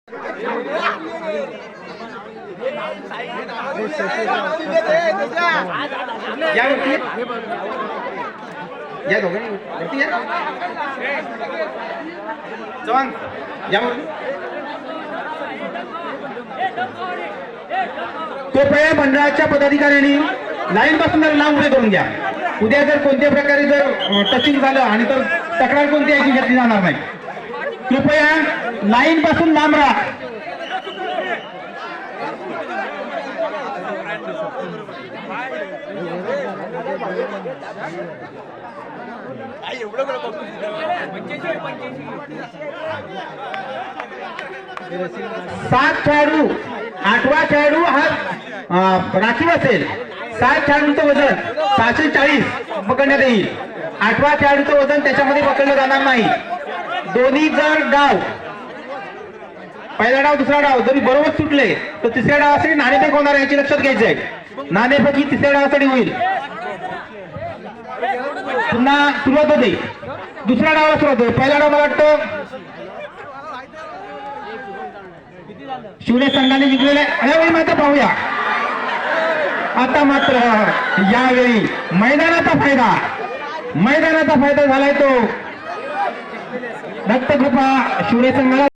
या दोघांनी जवान या कृपया मंडळाच्या पदाधिकाऱ्यांनी लाईन पासून लांब उभे करून घ्या. उद्या जर कोणत्या प्रकारे जर टचिंग झालं आणि तर तक्रार कोणती ऐकून घेतली जाणार नाही. कृपया लाईन पासून लांब राहा. सात खेळाडू, 8वा खेळाडू हा राखीव असेल. 7 खेळाडूंचं वजन 640 पकडण्यात येईल. 8वा खेळाडूचं वजन त्याच्यामध्ये पकडलं जाणार नाही. दोन्ही जर डाव, पहिला डाव दुसरा डाव जरी बरोबर सुटले तर तिसऱ्या डावासाठी नाणेफेक होणार आहे, याची लक्षात घ्यायचं आहे. नाणेफेक ही तिसऱ्या डावासाठी होईल. पुन्हा सुरुवात होते, दुसऱ्या डावाला सुरुवात होते. पहिला डाव मला वाटतं शिवने संघाने जिंकलेला आहे. यावेळी मात्र पाहूया. आता मात्र यावेळी मैदानाचा फायदा झालाय तो रक्तकृपा शिवने संघाला.